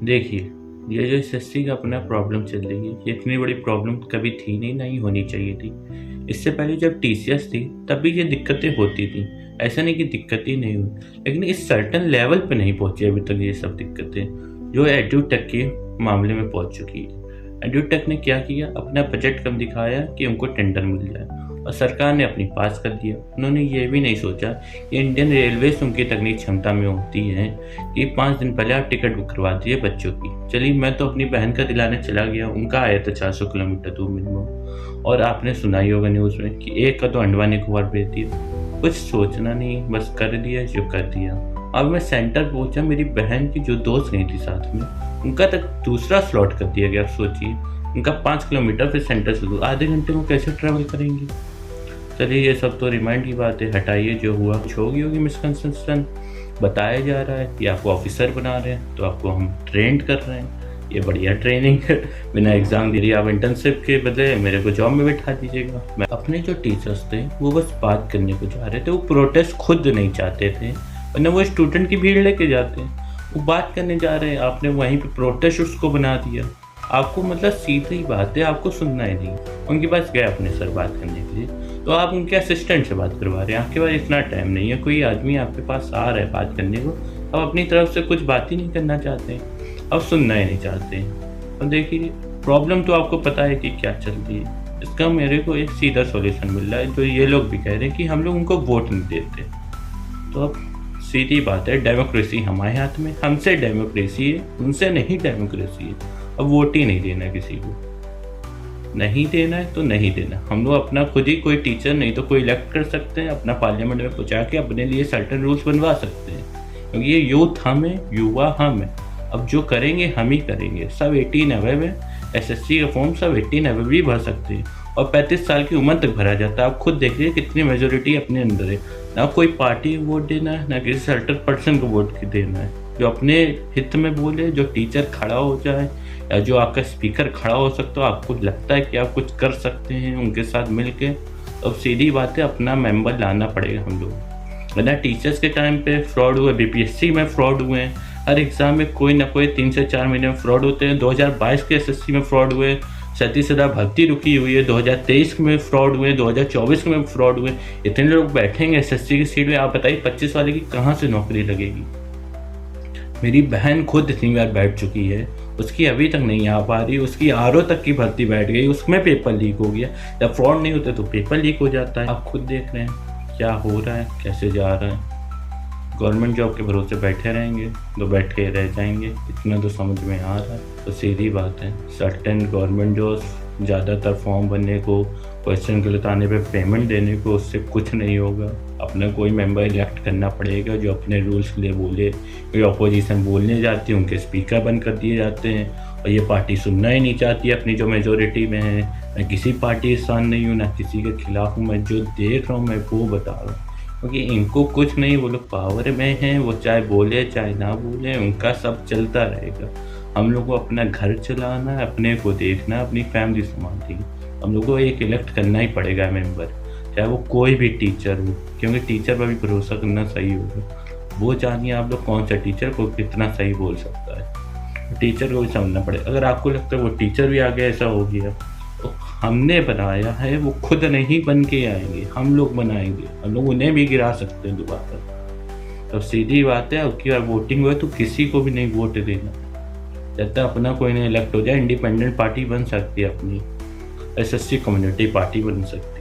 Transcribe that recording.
देखिए, ये जो एसएससी का अपना प्रॉब्लम चल रही है, ये इतनी बड़ी प्रॉब्लम कभी थी नहीं, ना ही होनी चाहिए थी। इससे पहले जब टीसीएस थी, तब भी ये दिक्कतें होती थीं। ऐसा नहीं कि दिक्कतें नहीं हुई, लेकिन इस सर्टेन लेवल पे नहीं पहुँची अभी तक ये सब दिक्कतें, जो एडुटेक के मामले में पहुँच चुकी है। एडुटेक ने क्या किया, अपना बजट कम दिखाया कि उनको टेंडर मिल जाए, और सरकार ने अपनी पास कर दिया। उन्होंने ये भी नहीं सोचा कि इंडियन रेलवेज उनकी तकनीक क्षमता में होती है कि 5 दिन पहले आप टिकट बुक करवा दिए बच्चों की। चलिए, मैं तो अपनी बहन का दिलाने चला गया, उनका आया था 400 किलोमीटर दूर मिनिमम, और आपने सुना ही होगा न्यूज़ में कि एक का तो अंडवा निकोबार भेज दिया। कुछ सोचना नहीं, बस कर दिया जो कर दिया। अब मैं सेंटर पहुंचा, मेरी बहन की जो दोस्त गई थी साथ में, उनका तक दूसरा स्लॉट कर दिया गया। सोचिए, उनका 5 किलोमीटर फिर सेंटर से दूर, आधे घंटे में कैसे ट्रैवल करेंगे। चलिए, ये सब तो रिमाइंड की बात है, हटाइए। जो हुआ कुछ होगी मिसकंसेप्शन। बताया जा रहा है कि आपको ऑफिसर बना रहे हैं, तो आपको हम ट्रेंड कर रहे हैं। ये बढ़िया ट्रेनिंग है, बिना एग्जाम दिए आप इंटर्नशिप के बदले मेरे को जॉब में बैठा दीजिएगा। मैं अपने जो टीचर्स थे वो बस बात करने को जा रहे थे, वो प्रोटेस्ट खुद नहीं चाहते थे, वरना वो स्टूडेंट की भीड़ लेके जाते हैं। वो बात करने जा रहे हैं, आपने वहीं पे प्रोटेस्ट उसको बना दिया। आपको मतलब सीधी बात है, आपको सुनना ही नहीं। उनके पास गए अपने सर बात करने के लिए, तो आप उनके असिस्टेंट से बात करवा रहे हैं। आपके पास इतना टाइम नहीं है, कोई आदमी आपके पास आ रहा है बात करने को, आप अपनी तरफ से कुछ बात ही नहीं करना चाहते हैं, अब सुनना ही नहीं चाहते हैं। और देखिए, प्रॉब्लम तो आपको पता है कि क्या चल रही है। इसका मेरे को एक सीधा सॉल्यूशन मिल रहा है, जो ये लोग भी कह रहे हैं कि हम लोग उनको वोट नहीं देते। तो अब सीधी बात है, डेमोक्रेसी हमारे हाथ में, हमसे डेमोक्रेसी है, उनसे नहीं डेमोक्रेसी है। अब वोट ही नहीं देना, किसी को नहीं देना है तो नहीं देना। हम लोग अपना खुद ही कोई टीचर नहीं तो कोई इलेक्ट कर सकते हैं, अपना पार्लियामेंट में पहुंचा के अपने लिए सर्टेन रूल्स बनवा सकते हैं, क्योंकि ये यूथ हम है, युवा हम है। अब जो करेंगे हम ही करेंगे। सब 18 अबव है, एसएससी का फॉर्म सब 18 अबव भी भर सकते हैं, और 35 साल की उम्र तक भरा जाता है। आप खुद देख लीजिए कितनी मेजोरिटी अपने अंदर है। ना कोई पार्टी को वोट देना है, ना किसी सर्टेन पर्सन को वोट देना है। जो अपने हित में बोले, जो टीचर खड़ा हो जाए, या जो आपका स्पीकर खड़ा हो सकता हो, आपको लगता है कि आप कुछ कर सकते हैं उनके साथ मिलके, अब सीधी बात है, अपना मेंबर लाना पड़ेगा हम लोग। वरना टीचर्स के टाइम पे फ्रॉड हुए, बीपीएससी में फ्रॉड हुए हैं, हर एग्ज़ाम में कोई ना कोई 3 से 4 महीने में फ्रॉड होते हैं। 2022 के एसएससी में फ्रॉड हुए, 37,000 भर्ती रुकी हुई है। 2023 में फ्रॉड हुए, 2024 में फ्रॉड हुए। इतने लोग बैठेंगे एसएससी की सीट में, आप बताइए 25 वाले की कहाँ से नौकरी लगेगी। मेरी बहन खुद इतनी बार बैठ चुकी है, उसकी अभी तक नहीं आ पा रही। उसकी आरओ तक की भर्ती बैठ गई, उसमें पेपर लीक हो गया। जब फ्रॉड नहीं होता तो पेपर लीक हो जाता है। आप खुद देख रहे हैं क्या हो रहा है, कैसे जा रहा है। गवर्नमेंट जॉब के भरोसे बैठे रहेंगे तो बैठे रह जाएंगे, इतना तो समझ में आ रहा है। तो सीधी बात है, सर्टेन गवर्नमेंट जॉब ज़्यादातर फॉर्म भरने को, क्वेश्चन गलत आने पे पेमेंट देने को, उससे कुछ नहीं होगा। अपना कोई मेंबर इलेक्ट करना पड़ेगा जो अपने रूल्स के लिए बोले। कोई अपोजिशन बोलने जाती है, उनके स्पीकर बंद कर दिए जाते हैं, और ये पार्टी सुनना ही नहीं चाहती अपनी जो मेजोरिटी में है। मैं किसी पार्टी के साथ नहीं हूँ, ना किसी के खिलाफ हूँ। मैं जो देख रहा हूँ मैं वो बता रहा हूँ, क्योंकि इनको कुछ नहीं, वो लोग पावर में हैं, वो चाहे बोले चाहे ना बोले, उनका सब चलता रहेगा। हम लोग को अपना घर चलाना है, अपने को देखना है, अपनी फैमिली संभालनी है। हम लोग को एक इलेक्ट करना ही पड़ेगा मेंबर, चाहे वो कोई भी टीचर हो, क्योंकि टीचर पर भी भरोसा करना सही होगा। वो जानिए आप लोग कौन सा टीचर को कितना सही बोल सकता है, टीचर को भी समझना पड़ेगा। अगर आपको लगता है वो टीचर भी आगे ऐसा हो गया, तो हमने बनाया है, वो खुद नहीं बन के आएंगे, हम लोग बनाएंगे। हम लोग उन्हें भी गिरा सकते हैं दोबारा। तो सीधी बात है, अब की बार वोटिंग हुए तो किसी को भी नहीं वोट देना जब तक अपना कोई नहीं इलेक्ट हो जाए। इंडिपेंडेंट पार्टी बन सकती है, अपनी एसएससी कम्युनिटी पार्टी बन सकती है।